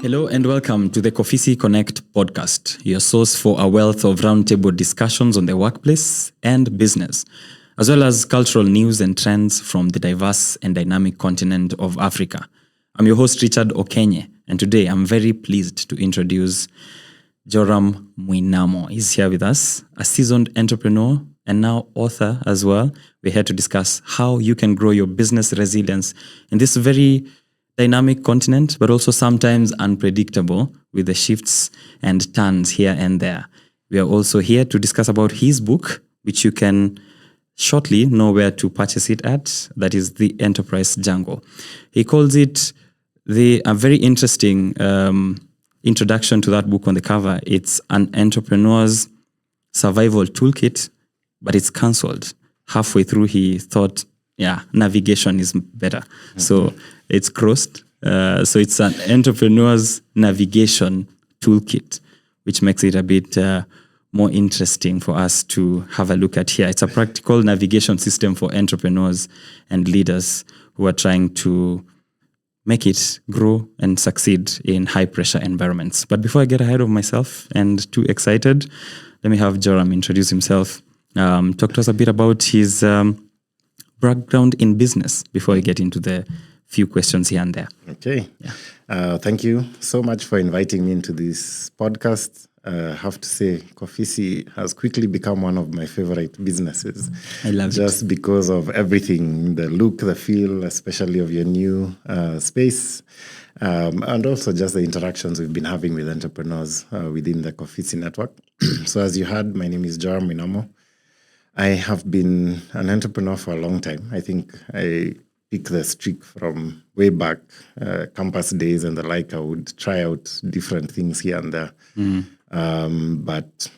Hello and welcome to the KOFISI Connect podcast, your source for a wealth of roundtable discussions on the workplace and business, as well as cultural news and trends from the diverse and dynamic continent of Africa. I'm your host, Richard Okenye, and today I'm very pleased to introduce Joram Mwinamo. He's here with us, a seasoned entrepreneur and now author as well. We're here to discuss how you can grow your business resilience in this very dynamic continent, but also sometimes unpredictable with the shifts and turns here and there. We are also here to discuss about his book, which you can shortly know where to purchase it at. That is The Enterprise Jungle. He calls it a very interesting introduction to that book on the cover. It's an entrepreneur's survival toolkit, but it's cancelled. Halfway through, he thought, navigation is better. Mm-hmm. So it's crossed. So it's an entrepreneur's navigation toolkit, which makes it a bit more interesting for us to have a look at here. It's a practical navigation system for entrepreneurs and leaders who are trying to make it grow and succeed in high-pressure environments. But before I get ahead of myself and too excited, let me have Joram introduce himself. Talk to us a bit about his background in business before we get into the few questions here and there. Okay. Yeah. Thank you so much for inviting me into this podcast. I have to say, KOFISI has quickly become one of my favorite businesses. I love just because of everything, the look, the feel, especially of your new space, and also just the interactions we've been having with entrepreneurs within the KOFISI network. So as you heard, my name is Joram Mwinamo. I have been an entrepreneur for a long time. I think I pick the streak from way back, campus days and the like. I would try out different things here and there. But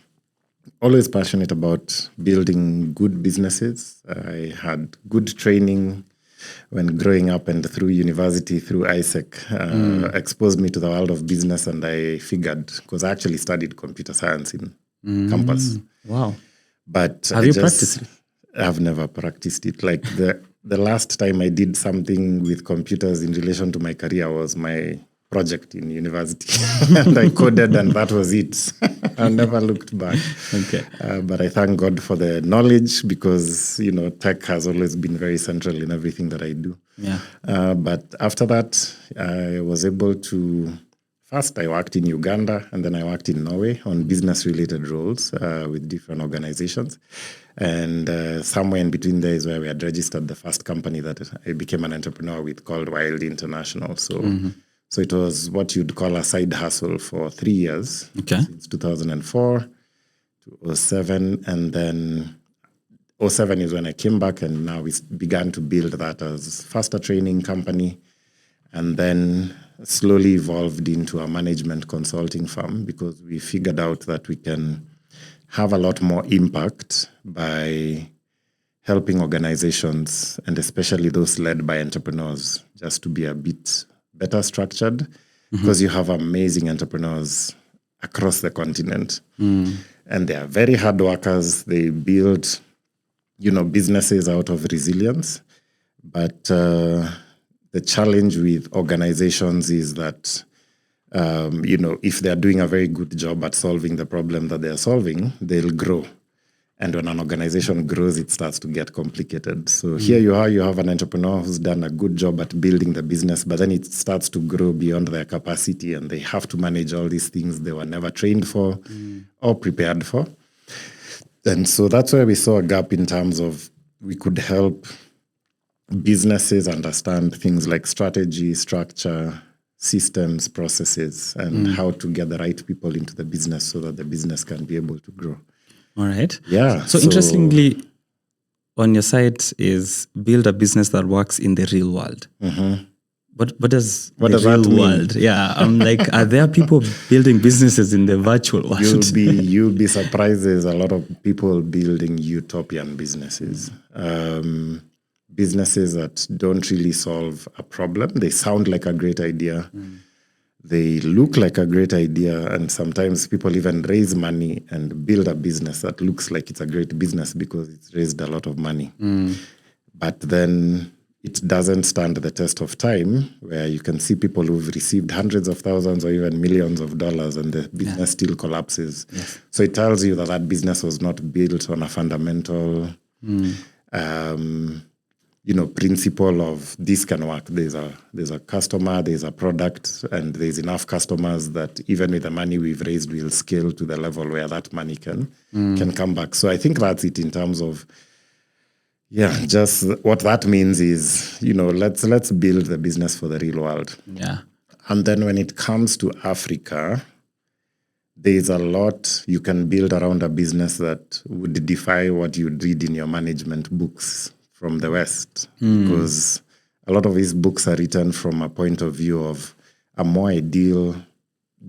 always passionate about building good businesses. I had good training when growing up and through university, through ISEC, exposed me to the world of business. And I figured, because I actually studied computer science in campus. Wow. But have you practiced it? I've never practiced it. Like the last time I did something with computers in relation to my career was my project in university. And I coded and that was it. I never looked back. Okay. But I thank God for the knowledge because, tech has always been very central in everything that I do. Yeah. But after that, I was able to... First, I worked in Uganda, and then I worked in Norway on business-related roles with different organizations. And somewhere in between there is where we had registered the first company that I became an entrepreneur with called Wild International. So it was what you'd call a side hustle for 3 years, since 2004 to 2007. And then 2007 is when I came back, and now we began to build that as first a training company, and then slowly evolved into a management consulting firm because we figured out that we can have a lot more impact by helping organizations, and especially those led by entrepreneurs, just to be a bit better structured because you have amazing entrepreneurs across the continent. And they are very hard workers. They build, businesses out of resilience. But the challenge with organizations is that, if they're doing a very good job at solving the problem that they're solving, they'll grow. And when an organization grows, it starts to get complicated. So here you have an entrepreneur who's done a good job at building the business, but then it starts to grow beyond their capacity and they have to manage all these things they were never trained for or prepared for. And so that's where we saw a gap in terms of we could help businesses understand things like strategy, structure, systems, processes, and how to get the right people into the business so that the business can be able to grow. All right. Yeah. So interestingly, on your site is build a business that works in the real world. What does the real world? Yeah, I'm like, are there people building businesses in the virtual world? You'll be surprised. There's a lot of people building utopian businesses. Businesses that don't really solve a problem. They sound like a great idea. They look like a great idea. And sometimes people even raise money and build a business that looks like it's a great business because it's raised a lot of money. But then it doesn't stand the test of time, where you can see people who've received hundreds of thousands or even millions of dollars and the business still collapses. Yes. So it tells you that that business was not built on a fundamental, principle of this can work. There's a customer, there's a product, and there's enough customers that even with the money we've raised, we'll scale to the level where that money can come back. So I think that's it in terms of, just what that means is, let's build the business for the real world. Yeah. And then when it comes to Africa, there's a lot you can build around a business that would defy what you'd read in your management books from the West. Because a lot of these books are written from a point of view of a more ideal,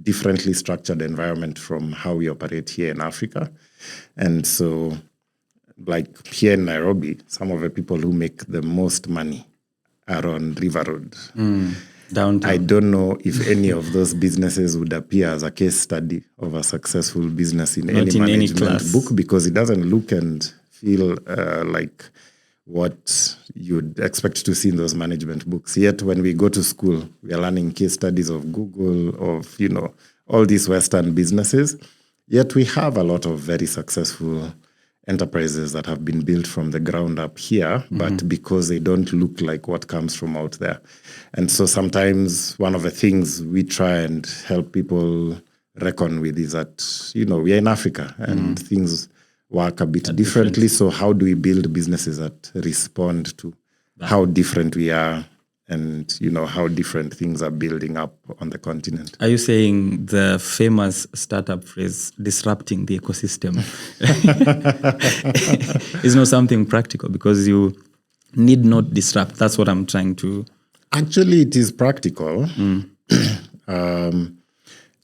differently structured environment from how we operate here in Africa. And so, like here in Nairobi, some of the people who make the most money are on River Road. Downtown. I don't know if any of those businesses would appear as a case study of a successful business in any management book, because it doesn't look and feel like what you'd expect to see in those management books. Yet when we go to school, we are learning case studies of Google, of, all these Western businesses. Yet we have a lot of very successful enterprises that have been built from the ground up here, but because they don't look like what comes from out there. And so sometimes one of the things we try and help people reckon with is that, we are in Africa and things work a bit differently. So how do we build businesses that respond to how different we are and, how different things are building up on the continent? Are you saying the famous startup phrase, disrupting the ecosystem, is not something practical because you need not disrupt? That's what I'm trying to... Actually, it is practical.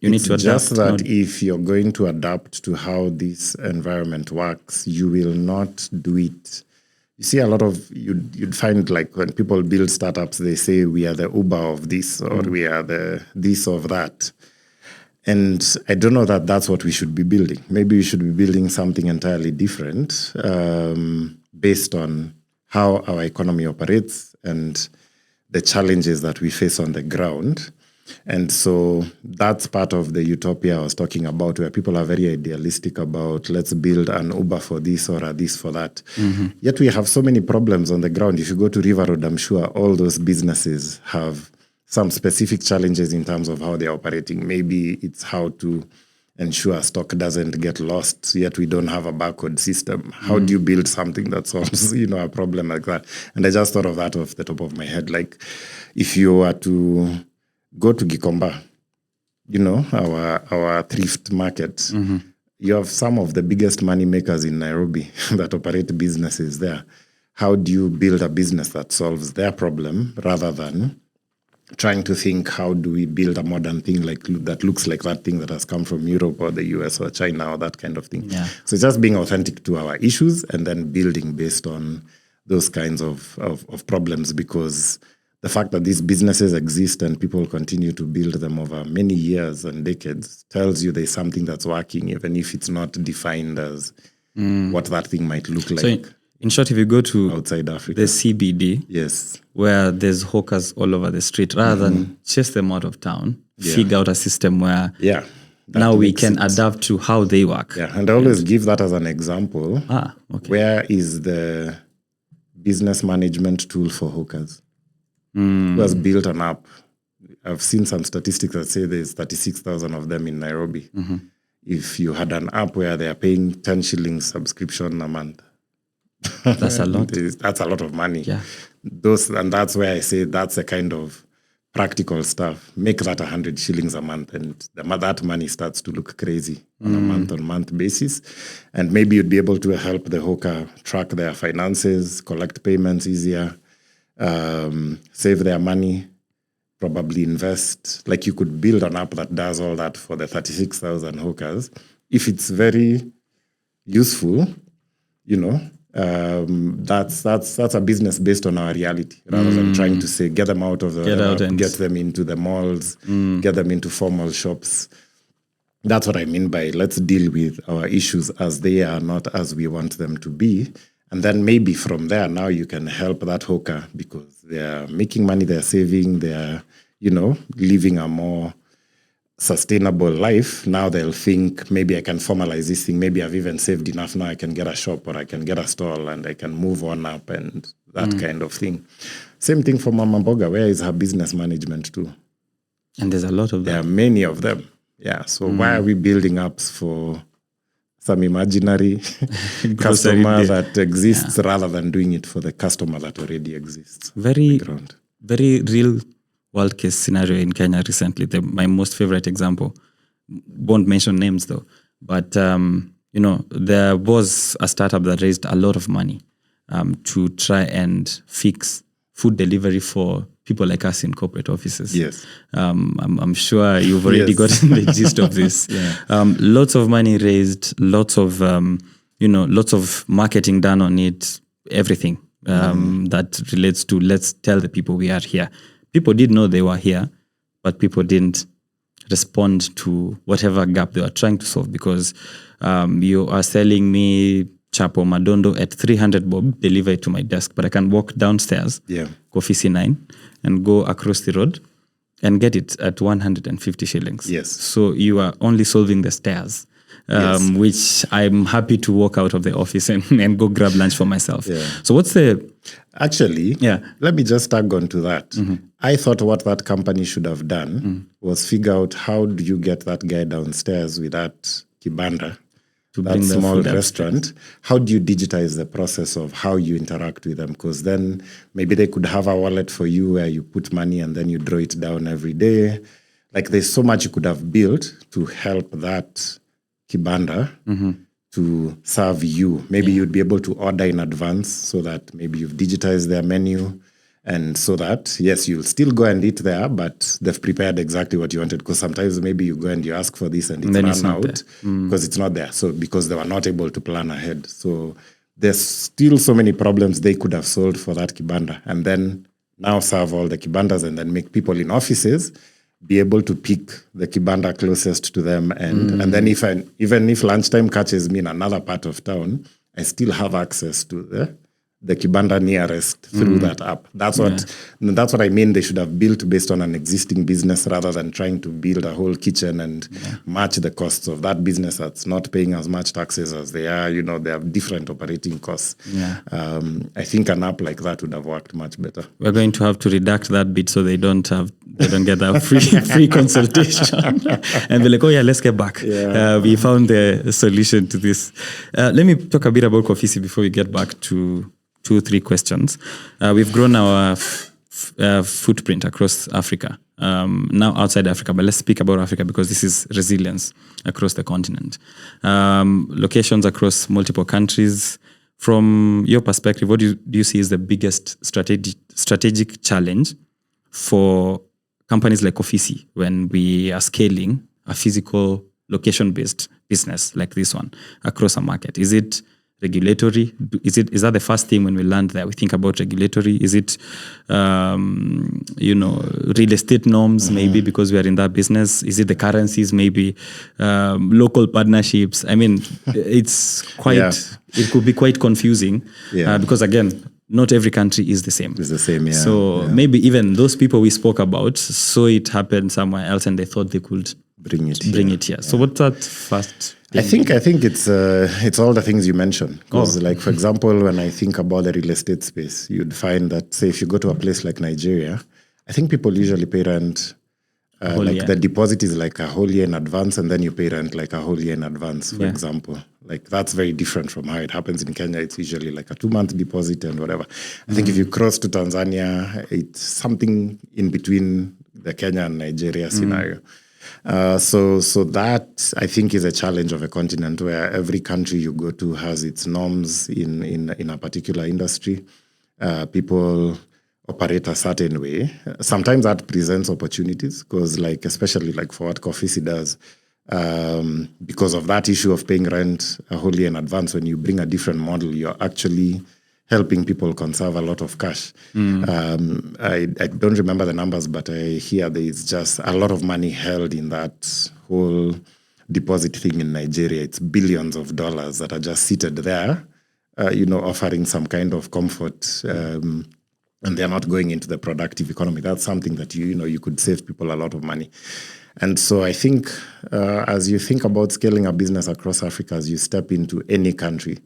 You need to adapt. Just that if you're going to adapt to how this environment works, you will not do it. You see, a lot of, you'd find like when people build startups, they say we are the Uber of this or we are the this of that. And I don't know that that's what we should be building. Maybe we should be building something entirely different based on how our economy operates and the challenges that we face on the ground. And so that's part of the utopia I was talking about, where people are very idealistic about let's build an Uber for this or a this for that. Yet we have so many problems on the ground. If you go to River Road, I'm sure all those businesses have some specific challenges in terms of how they're operating. Maybe it's how to ensure stock doesn't get lost, yet we don't have a barcode system. How do you build something that solves, a problem like that? And I just thought of that off the top of my head. Like if you were to go to Gikomba, our thrift market, you have some of the biggest money makers in Nairobi that operate businesses there. How do you build a business that solves their problem rather than trying to think, how do we build a modern thing like that looks like that thing that has come from Europe or the US or China or that kind of thing? Yeah. So it's just being authentic to our issues and then building based on those kinds of problems, because the fact that these businesses exist and people continue to build them over many years and decades tells you there's something that's working, even if it's not defined as what that thing might look like. So in short, if you go to outside Africa, the CBD, yes, where there's hawkers all over the street, rather than chase them out of town, figure out a system where now we can adapt to how they work. Yeah, and I always give that as an example. Where is the business management tool for hawkers? Who has built an app? I've seen some statistics that say there's 36,000 of them in Nairobi. If you had an app where they are paying 10 shillings subscription a month, that's a lot. That's a lot of money. Yeah. And that's where I say that's the kind of practical stuff. Make that 100 shillings a month, and that money starts to look crazy on a month-on-month basis. And maybe you'd be able to help the hawker track their finances, collect payments easier, save their money, probably invest. Like you could build an app that does all that for the 36,000 hawkers. If it's very useful, that's a business based on our reality, rather than trying to say get them out of the get them into the malls, get them into formal shops. That's what I mean by let's deal with our issues as they are, not as we want them to be, And then maybe from there, now you can help that hawker because they're making money, they're saving, they're, living a more sustainable life. Now they'll think, maybe I can formalize this thing. Maybe I've even saved enough. Now I can get a shop or I can get a stall and I can move on up and that kind of thing. Same thing for Mama Mboga. Where is her business management too? And there's a lot of them. There are many of them. Yeah. So why are we building apps for some imaginary customer that exists rather than doing it for the customer that already exists? Very real world case scenario in Kenya recently. My most favorite example, won't mention names though, but there was a startup that raised a lot of money to try and fix food delivery for people like us in corporate offices. Yes. I'm sure you've already gotten the gist of this. Lots of money raised, lots of marketing done on it, everything that relates to let's tell the people we are here. People did know they were here, but people didn't respond to whatever gap they were trying to solve because you are selling me Chapo Madondo at 300 bob, deliver it to my desk, but I can walk downstairs, KOFISI 9, and go across the road and get it at 150 shillings. Yes. So you are only solving the stairs, which I'm happy to walk out of the office and go grab lunch for myself. Yeah. So what's the... Actually, let me just tag on to that. I thought what that company should have done was figure out how do you get that guy downstairs with that kibanda, that small restaurant. How do you digitize the process of how you interact with them? Because then maybe they could have a wallet for you where you put money and then you draw it down every day. Like there's so much you could have built to help that kibanda to serve you. Maybe you'd be able to order in advance so that maybe you've digitized their menu. And so that, yes, you'll still go and eat there, but they've prepared exactly what you wanted. Because sometimes maybe you go and you ask for this and it's run out because it's not there. So because they were not able to plan ahead. So there's still so many problems they could have solved for that kibanda. And then now serve all the kibandas and then make people in offices be able to pick the kibanda closest to them. And then even if lunchtime catches me in another part of town, I still have access to the kibanda nearest through that app. That's what I mean. They should have built based on an existing business rather than trying to build a whole kitchen and match the costs of that business that's not paying as much taxes as they are. They have different operating costs. I think an app like that would have worked much better. We're going to have to redact that bit so they don't get a free consultation and be like, oh yeah, let's get back. We found the solution to this. Let me talk a bit about KOFISI before we get back to 2-3 questions. We've grown our footprint across Africa, now outside Africa, but let's speak about Africa because this is resilience across the continent. Locations across multiple countries. From your perspective, what do you see is the biggest strategic challenge for companies like KOFISI when we are scaling a physical location-based business like this one across a market? Is it regulatory? Is that the first thing when we land there? We think about regulatory. Is it, real estate norms maybe because we are in that business? Is it the currencies maybe? Local partnerships? I mean, it's quite. It could be quite confusing because again, not every country is the same. It's the same, So maybe even those people we spoke about saw it happen somewhere else and they thought they could bring it here. So what's that first? I think it's all the things you mentioned. Because like, for example, when I think about the real estate space, you'd find that, say, if you go to a place like Nigeria, I think people usually pay rent, the deposit is like a whole year in advance, and then you pay rent like a whole year in advance, for example. Like that's very different from how it happens in Kenya. It's usually like a 2-month deposit and whatever. I think if you cross to Tanzania, it's something in between the Kenya and Nigeria scenario. So that I think is a challenge of a continent where every country you go to has its norms in a particular industry. People operate a certain way. Sometimes that presents opportunities because, like, especially like for what KOFISI does, because of that issue of paying rent a whole year in advance, when you bring a different model, you're actually helping people conserve a lot of cash. I don't remember the numbers, but I hear there is just a lot of money held in that whole deposit thing in Nigeria. It's billions of dollars that are just seated there offering some kind of comfort, and they're not going into the productive economy. That's something that you could save people a lot of money. And so I think as you think about scaling a business across Africa, as you step into any country,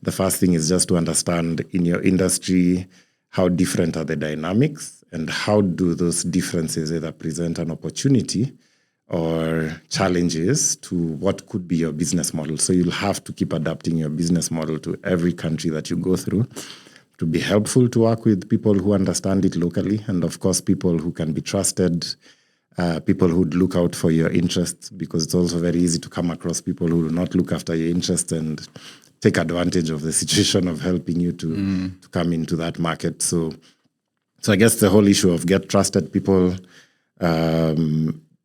the first thing is just to understand in your industry how different are the dynamics and how do those differences either present an opportunity or challenges to what could be your business model. So you'll have to keep adapting your business model to every country that you go through to be helpful, to work with people who understand it locally, and of course, people who can be trusted, people who would look out for your interests, because it's also very easy to come across people who do not look after your interests and take advantage of the situation of helping you to come into that market. So I guess the whole issue of get trusted people,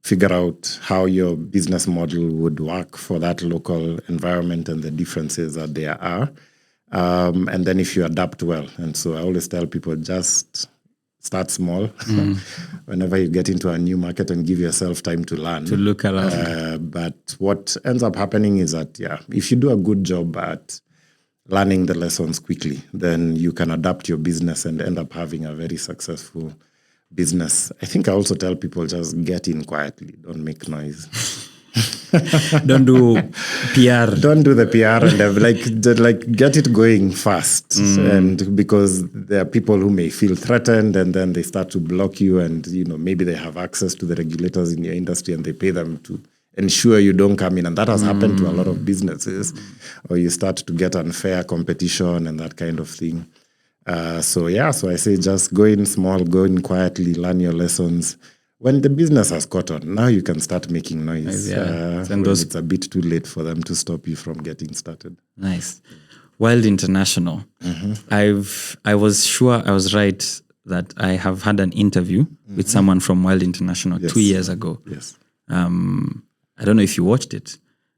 figure out how your business model would work for that local environment and the differences that there are. And then if you adapt well. And so I always tell people, just start small whenever you get into a new market and give yourself time to learn. To look around. But what ends up happening is that, if you do a good job at learning the lessons quickly, then you can adapt your business and end up having a very successful business. I think I also tell people, just get in quietly, don't make noise. Don't do PR. Don't do the PR and get it going fast. And because there are people who may feel threatened and then they start to block you, and maybe they have access to the regulators in your industry and they pay them to ensure you don't come in. And that has happened to a lot of businesses. Or you start to get unfair competition and that kind of thing. So I say just go in small, go in quietly, learn your lessons. When the business has caught on, now you can start making noise. And it's a bit too late for them to stop you from getting started. Nice. Wild International. I was sure I was right that I have had an interview with someone from Wild International 2 years ago. Yes. I don't know if you watched it,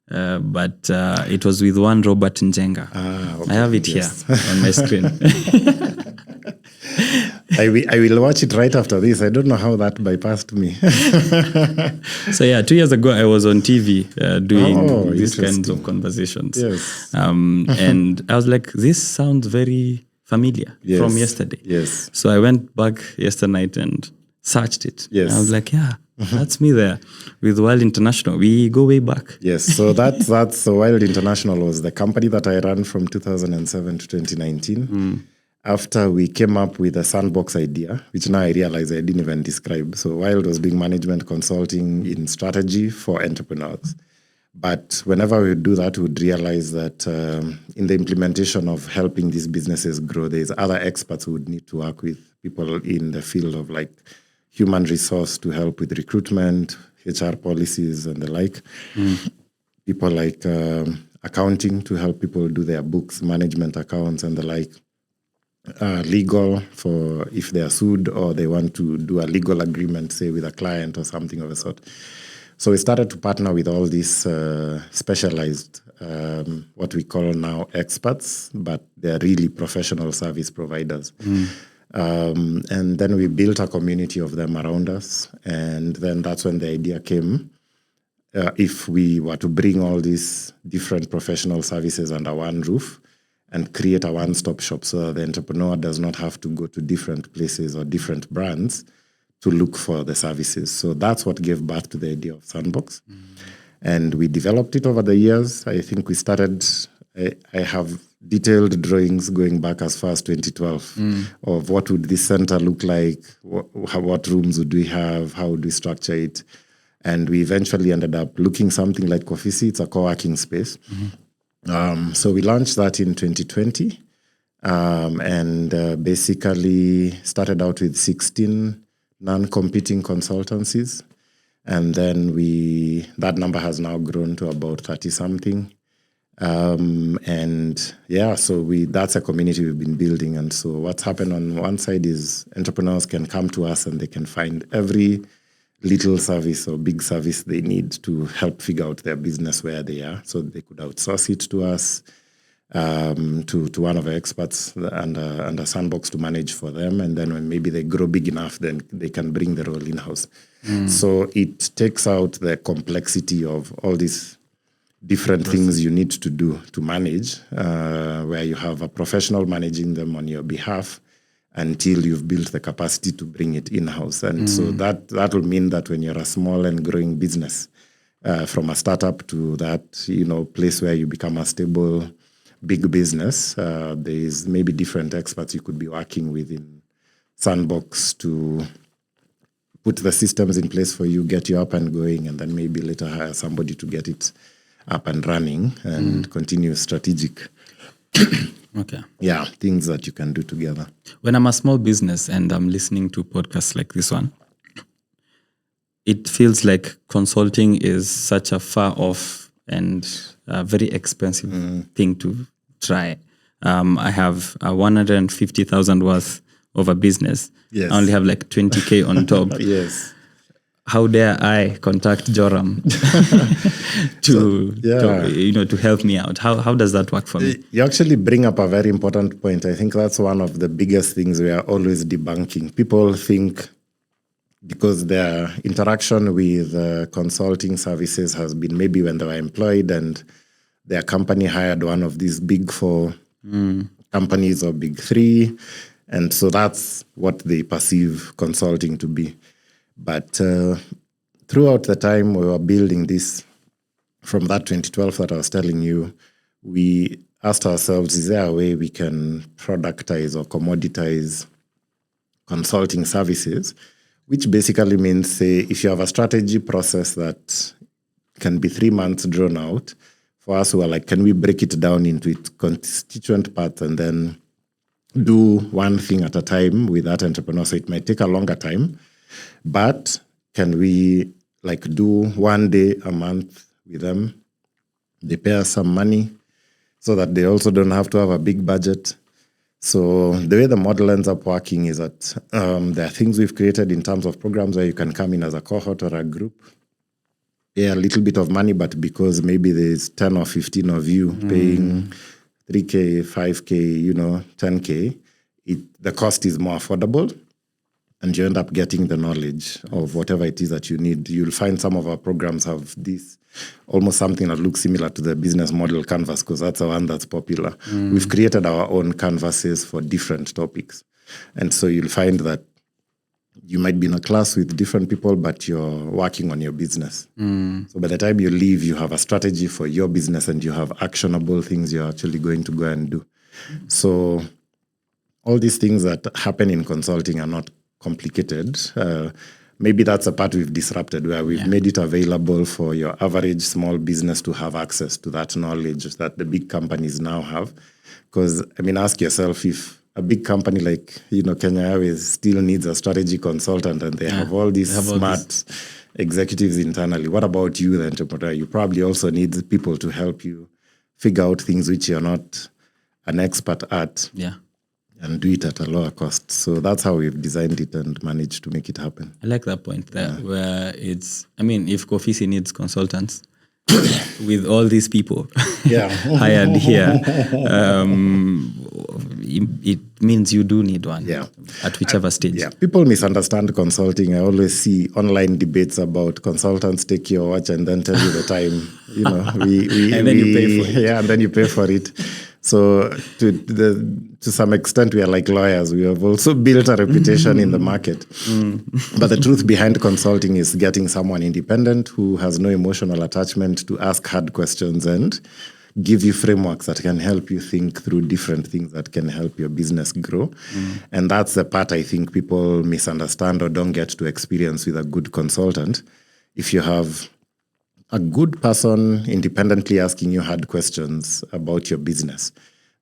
but it was with one Robert Njenga. Okay. I have it here on my screen. I will watch it right after this. I don't know how that bypassed me. So 2 years ago, I was on TV doing these kinds of conversations. Yes. And I was like, this sounds very familiar from yesterday. Yes. So I went back yesterday night and searched it. Yes. I was like, that's me there with Wild International. We go way back. Yes. So that's Wild International was the company that I ran from 2007 to 2019. After we came up with a sandbox idea, which now I realize I didn't even describe. So Wild was doing management consulting in strategy for entrepreneurs. But whenever we would do that, we would realize that in the implementation of helping these businesses grow, there's other experts who would need to work with people in the field of like human resource to help with recruitment, HR policies and the like. People like accounting to help people do their books, management accounts and the like. Legal for if they are sued or they want to do a legal agreement, say with a client or something of a sort. So we started to partner with all these specialized, what we call now experts, but they're really professional service providers. And then we built a community of them around us. And then that's when the idea came. If we were to bring all these different professional services under one roof, and create a one-stop shop so that the entrepreneur does not have to go to different places or different brands to look for the services. So that's what gave birth to the idea of Sandbox. And we developed it over the years. I think we started, I have detailed drawings going back as far as 2012 of what would this center look like, what rooms would we have, how would we structure it. And we eventually ended up looking something like KOFISI. It's a co-working space. So we launched that in 2020 and basically started out with 16 non-competing consultancies. And then that number has now grown to about 30-something. So that's a community we've been building. And so what's happened on one side is entrepreneurs can come to us and they can find every little service or big service they need to help figure out their business where they are. So they could outsource it to us, to one of our experts and a Sandbox to manage for them. And then when maybe they grow big enough, then they can bring the role in-house. So it takes out the complexity of all these different things you need to do to manage, where you have a professional managing them on your behalf until you've built the capacity to bring it in-house. And so that will mean that when you're a small and growing business, from a startup to that, place where you become a stable, big business, there is maybe different experts you could be working with in Sandbox to put the systems in place for you, get you up and going, and then maybe later hire somebody to get it up and running and continue strategic. Okay. Yeah, things that you can do together. When I'm a small business and I'm listening to podcasts like this one, it feels like consulting is such a far off and a very expensive thing to try. I have a 150,000 worth of a business. Yes. I only have like 20K on top. Yes. How dare I contact Joram to help me out? How does that work for me? You actually bring up a very important point. I think that's one of the biggest things we are always debunking. People think because their interaction with consulting services has been maybe when they were employed and their company hired one of these big 4 companies or big 3. And so that's what they perceive consulting to be. But throughout the time we were building this, from that 2012 that I was telling you, we asked ourselves, is there a way we can productize or commoditize consulting services? Which basically means, say, if you have a strategy process that can be 3 months drawn out, for us, we are like, can we break it down into its constituent parts and then do one thing at a time with that entrepreneur? So it might take a longer time, but can we do 1 day a month with them? They pay us some money so that they also don't have to have a big budget. So the way the model ends up working is that there are things we've created in terms of programs where you can come in as a cohort or a group, pay a little bit of money, but because maybe there's 10 or 15 of you paying 3K, 5K, 10K, the cost is more affordable. And you end up getting the knowledge of whatever it is that you need. You'll find some of our programs have this, almost something that looks similar to the business model canvas, because that's the one that's popular. We've created our own canvases for different topics. And so you'll find that you might be in a class with different people, but you're working on your business. So by the time you leave, you have a strategy for your business and you have actionable things you're actually going to go and do. So all these things that happen in consulting are not complicated. Maybe that's a part we've disrupted, where we've made it available for your average small business to have access to that knowledge that the big companies now have. Because, ask yourself, if a big company like, Kenya Airways still needs a strategy consultant and they have all these smart executives internally, what about you, the entrepreneur? You probably also need people to help you figure out things which you're not an expert at. Yeah. And do it at a lower cost. So that's how we've designed it and managed to make it happen. I like that point there, where it's, if KOFISI needs consultants, with all these people hired here, it means you do need one at whichever stage. Yeah, people misunderstand consulting. I always see online debates about consultants take your watch and then tell you the time. And then you pay for it. Yeah, and then you pay for it. So to some extent, we are like lawyers. We have also built a reputation in the market. But the truth behind consulting is getting someone independent who has no emotional attachment to ask hard questions and give you frameworks that can help you think through different things that can help your business grow. And that's the part I think people misunderstand or don't get to experience with a good consultant. If you have a good person independently asking you hard questions about your business,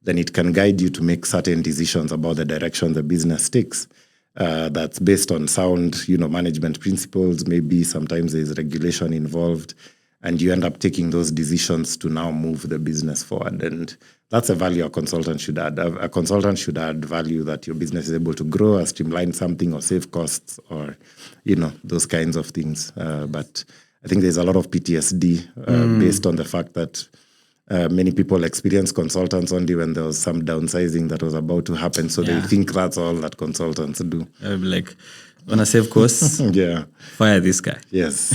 then it can guide you to make certain decisions about the direction the business takes. That's based on sound, management principles. Maybe sometimes there's regulation involved, and you end up taking those decisions to now move the business forward. And that's a value a consultant should add. A consultant should add value that your business is able to grow or streamline something or save costs or, those kinds of things. But I think there's a lot of PTSD based on the fact that many people experience consultants only when there was some downsizing that was about to happen. So they think that's all that consultants do. I'll be like, want to save costs? Yeah. Fire this guy. Yes.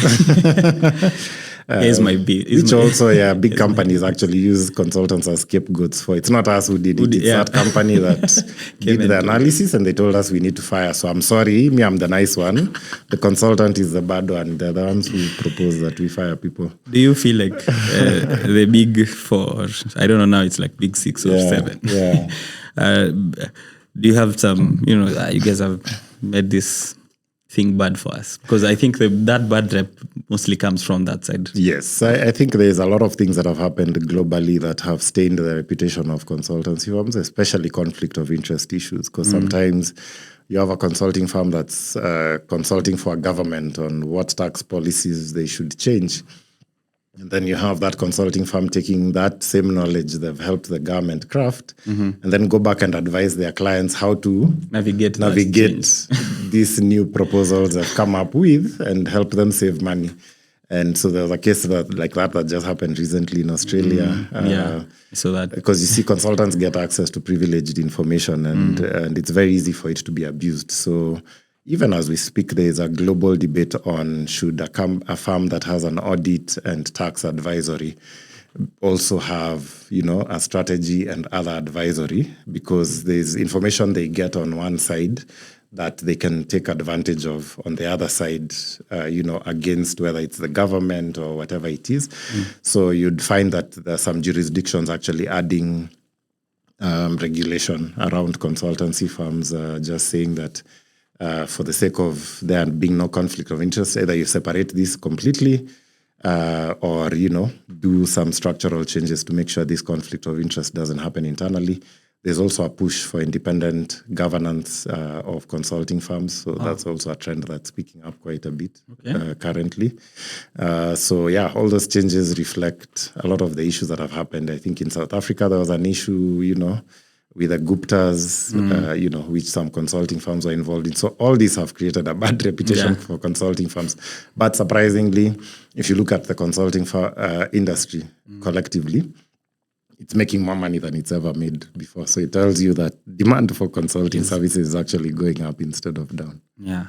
Which also, big companies actually use consultants as scapegoats for. It's not us who did it. It's that company that did the analysis and they told us we need to fire. So I'm sorry, I'm the nice one. The consultant is the bad one. They're the ones who propose that we fire people. Do you feel like the big four, I don't know now, it's like big 6 or 7. Yeah. Do you have some, you guys have made this thing bad for us? Because I think that bad rep mostly comes from that side. Yes, I think there's a lot of things that have happened globally that have stained the reputation of consultancy firms, especially conflict of interest issues. Because sometimes you have a consulting firm that's consulting for a government on what tax policies they should change. And then you have that consulting firm taking that same knowledge they've helped the government craft and then go back and advise their clients how to navigate these new proposals they've come up with and help them save money. And so there's a case that just happened recently in Australia. So that because you see consultants get access to privileged information and it's very easy for it to be abused. So even as we speak, there is a global debate on should a firm that has an audit and tax advisory also have, a strategy and other advisory, because there's information they get on one side that they can take advantage of on the other side, against whether it's the government or whatever it is. So you'd find that there's some jurisdictions actually adding regulation around consultancy firms, just saying that for the sake of there being no conflict of interest, either you separate this completely or, do some structural changes to make sure this conflict of interest doesn't happen internally. There's also a push for independent governance of consulting firms. So that's also a trend that's picking up quite a bit currently. All those changes reflect a lot of the issues that have happened. I think in South Africa, there was an issue, with the Guptas, which some consulting firms were involved in. So all these have created a bad reputation for consulting firms. But surprisingly, if you look at the consulting industry collectively, it's making more money than it's ever made before. So it tells you that demand for consulting services is actually going up instead of down. Yeah,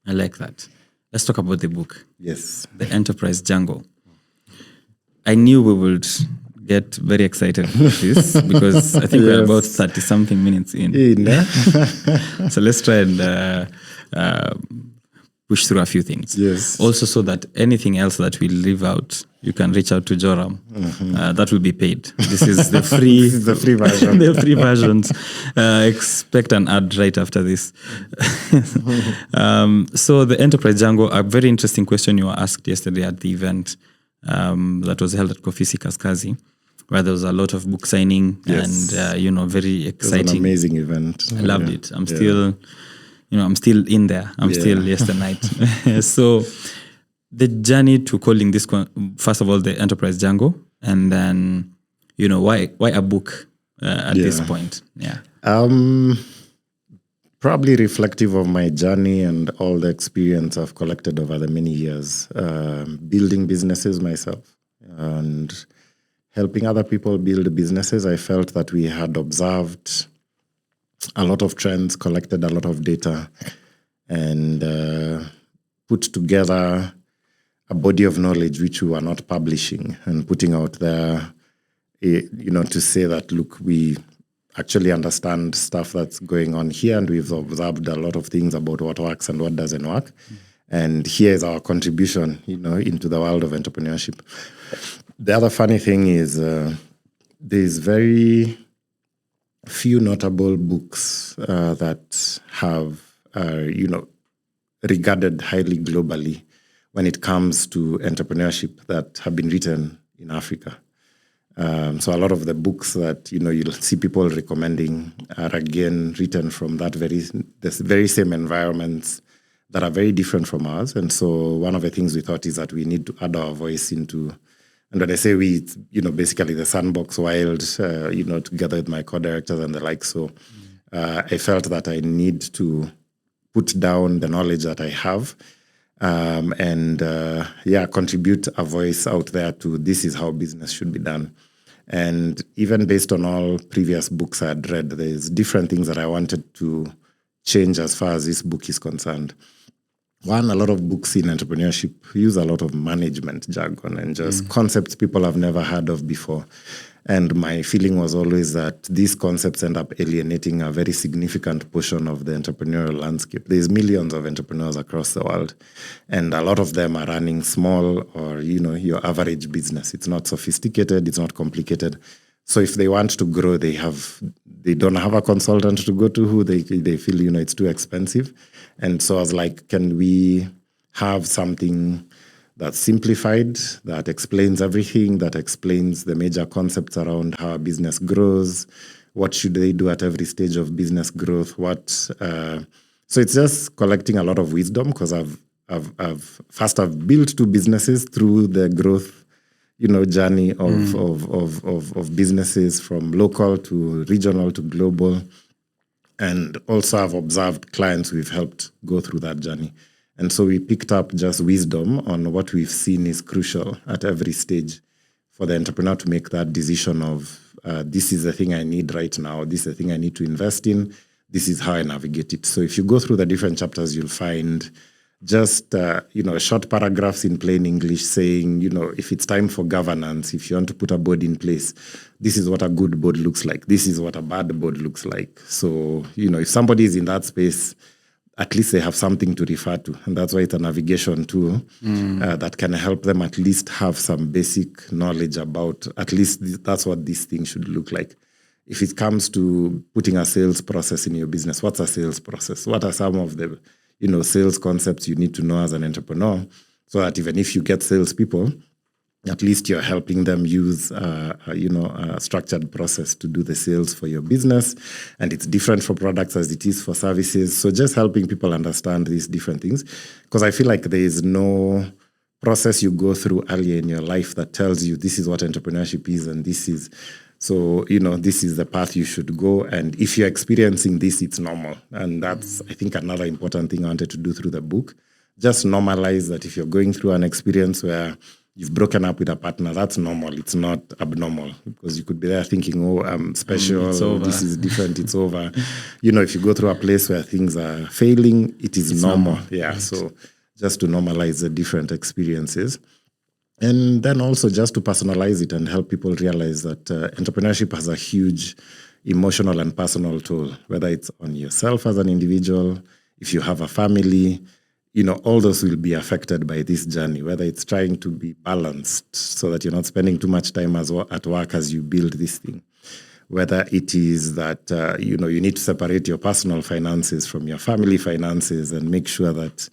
I like that. Let's talk about the book. Yes. The Enterprise Jungle. I knew we would get very excited about this because I think we're about 30-something minutes in. So let's try and push through a few things. Yes. Also, so that anything else that we leave out, you can reach out to Joram. That will be paid. This is the free, the free version. The free versions. Expect an ad right after this. So the Enterprise Jungle, a very interesting question you were asked yesterday at the event that was held at KOFISI Kaskazi, where there was a lot of book signing and, very exciting. It was an amazing event. I loved it. I'm still, I'm still in there. I'm still yesterday night. So the journey to calling this, first of all, the Enterprise Jungle, and then, why a book at this point? Yeah. Probably reflective of my journey and all the experience I've collected over the many years, building businesses myself and helping other people build businesses. I felt that we had observed a lot of trends, collected a lot of data, and put together a body of knowledge which we were not publishing and putting out there, to say that, look, we actually understand stuff that's going on here, and we've observed a lot of things about what works and what doesn't work. And here's our contribution, into the world of entrepreneurship. The other funny thing is there's very few notable books that have, regarded highly globally when it comes to entrepreneurship that have been written in Africa. So a lot of the books that, you'll see people recommending are again written from the very same environments that are very different from ours. And so one of the things we thought is that we need to add our voice into, and when I say we, it's, basically the Sandbox Wild, together with my co-directors and the like. So I felt that I need to put down the knowledge that I have and contribute a voice out there to this is how business should be done. And even based on all previous books I had read, there's different things that I wanted to change as far as this book is concerned. one, a lot of books in entrepreneurship use a lot of management jargon and just concepts people have never heard of before. And my feeling was always that these concepts end up alienating a very significant portion of the entrepreneurial landscape. There's millions of entrepreneurs across the world, and a lot of them are running small or, your average business. It's not sophisticated, it's not complicated. So if they want to grow, they don't have a consultant to go to who they feel, it's too expensive. And so I was like, can we have something that's simplified, that explains everything, that explains the major concepts around how a business grows, what should they do at every stage of business growth, so it's just collecting a lot of wisdom, because I've built 2 businesses through the growth, journey of businesses from local to regional to global. And also I've observed clients we've helped go through that journey. And so we picked up just wisdom on what we've seen is crucial at every stage for the entrepreneur to make that decision of this is the thing I need right now, this is the thing I need to invest in, this is how I navigate it. So if you go through the different chapters, you'll find just short paragraphs in plain English saying, if it's time for governance, if you want to put a board in place, this is what a good board looks like, this is what a bad board looks like. So, if somebody is in that space, at least they have something to refer to. And that's why it's a navigation tool that can help them at least have some basic knowledge about, at least that's what this thing should look like. If it comes to putting a sales process in your business, what's a sales process? What are some of the sales concepts you need to know as an entrepreneur, so that even if you get salespeople, at least you're helping them use a structured process to do the sales for your business. And it's different for products as it is for services. So just helping people understand these different things, because I feel like there is no process you go through earlier in your life that tells you this is what entrepreneurship is and this is. So, this is the path you should go. And if you're experiencing this, it's normal. And that's, I think, another important thing I wanted to do through the book. Just normalize that if you're going through an experience where you've broken up with a partner, that's normal. It's not abnormal, because you could be there thinking, oh, I'm special, this is different, it's over. If you go through a place where things are failing, it's normal. Yeah, right. So just to normalize the different experiences. And then also just to personalize it and help people realize that entrepreneurship has a huge emotional and personal toll, whether it's on yourself as an individual, if you have a family, all those will be affected by this journey, whether it's trying to be balanced so that you're not spending too much time at work as you build this thing, whether it is that, you need to separate your personal finances from your family finances and make sure that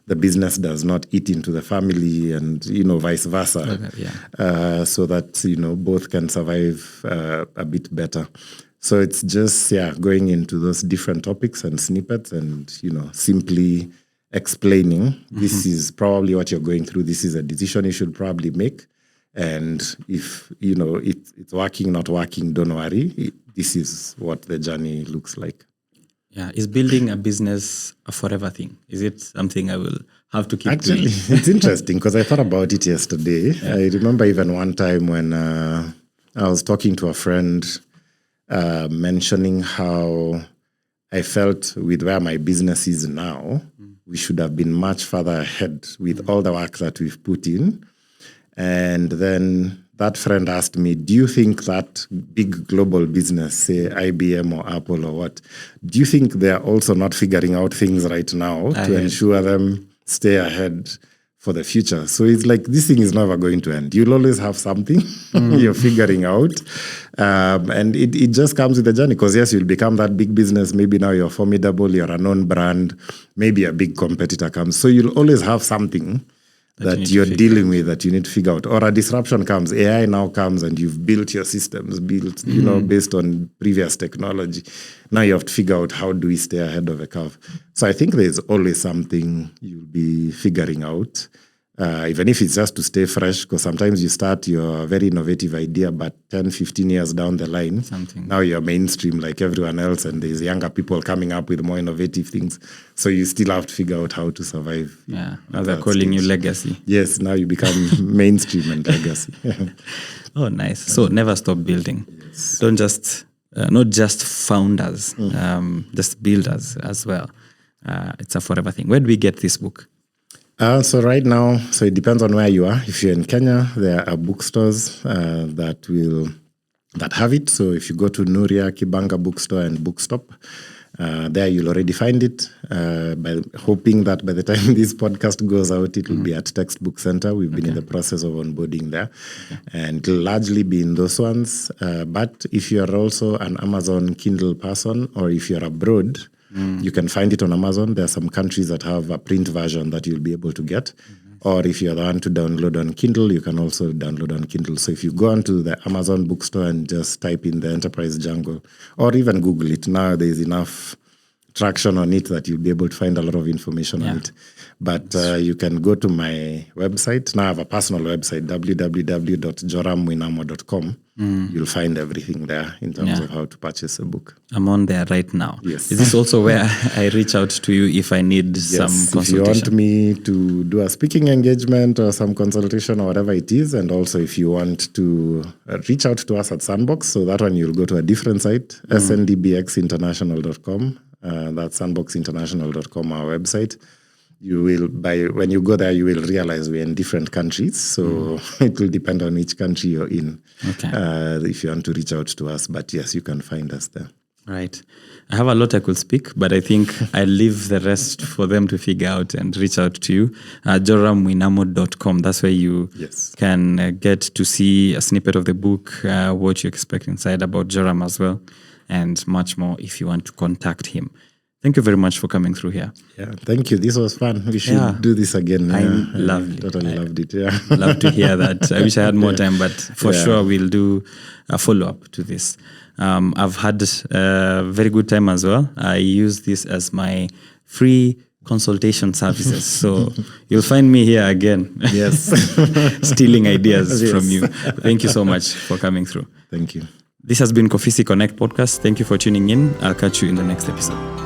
the business does not eat into the family and, vice versa, so that, both can survive a bit better. So it's just, going into those different topics and snippets and, simply explaining this is probably what you're going through. This is a decision you should probably make. And if, it's working, not working, don't worry. This is what the journey looks like. Yeah. Is building a business a forever thing? Is it something I will have to keep doing? It's interesting because I thought about it yesterday. Yeah. I remember even one time when I was talking to a friend mentioning how I felt with where my business is now, we should have been much further ahead with all the work that we've put in. And then that friend asked me, do you think that big global business, say IBM or Apple or what, do you think they're also not figuring out things right now to ensure them stay ahead for the future? So it's like, this thing is never going to end. You'll always have something you're figuring out. And it just comes with the journey, because yes, you'll become that big business. Maybe now you're formidable, you're a known brand, maybe a big competitor comes. So you'll always have something that you're dealing with that you need to figure out. Or a disruption comes, AI now comes and you've built your systems, based on previous technology. Now you have to figure out, how do we stay ahead of the curve? So I think there's always something you'll be figuring out, even if it's just to stay fresh, because sometimes you start your very innovative idea, but 10, 15 years down the line, now you're mainstream like everyone else, and there's younger people coming up with more innovative things. So you still have to figure out how to survive. Yeah, now they're calling you legacy. Yes, now you become mainstream and legacy. Oh, nice. So never stop building. Yes. Don't just, not just founders, just builders as well. It's a forever thing. Where do we get this book? So right now, so it depends on where you are. If you're in Kenya, there are bookstores that have it. So if you go to Nuria, Kibanga Bookstore and Bookstop, there you'll already find it. By hoping that by the time this podcast goes out, it will be at Textbook Center. We've been in the process of onboarding there, and it'll largely be in those ones. But if you're also an Amazon Kindle person, or if you're abroad, you can find it on Amazon. There are some countries that have a print version that you'll be able to get. Or if you're the one to download on Kindle, you can also download on Kindle. So if you go onto the Amazon bookstore and just type in the Enterprise Jungle, or even Google it, now there's enough traction on it that you'll be able to find a lot of information on it. But you can go to my website. Now I have a personal website, www.joramwinamo.com. You'll find everything there in terms of how to purchase a book. I'm on there right now. Yes. Is this also where I reach out to you if I need some consultation? If you want me to do a speaking engagement or some consultation or whatever it is, and also if you want to reach out to us at Sandbox, so that one you'll go to a different site, sndbxinternational.com. That's sandboxinternational.com, our website. You will, when you go there, you will realize we're in different countries. So it will depend on each country you're in. Okay. If you want to reach out to us. But yes, you can find us there. Right. I have a lot I could speak, but I think I leave the rest for them to figure out and reach out to you. JoramMwinamo.com. That's where you can get to see a snippet of the book, what you expect inside about Joram as well, and much more if you want to contact him. Thank you very much for coming through here. Yeah, thank you. This was fun. We should do this again. I loved it. Totally loved it. Yeah, love to hear that. I wish I had more time, but for sure we'll do a follow-up to this. I've had a very good time as well. I use this as my free consultation services. So you'll find me here again. Yes. Stealing ideas from you. Thank you so much for coming through. Thank you. This has been KOFISI Connect podcast. Thank you for tuning in. I'll catch you in the next episode.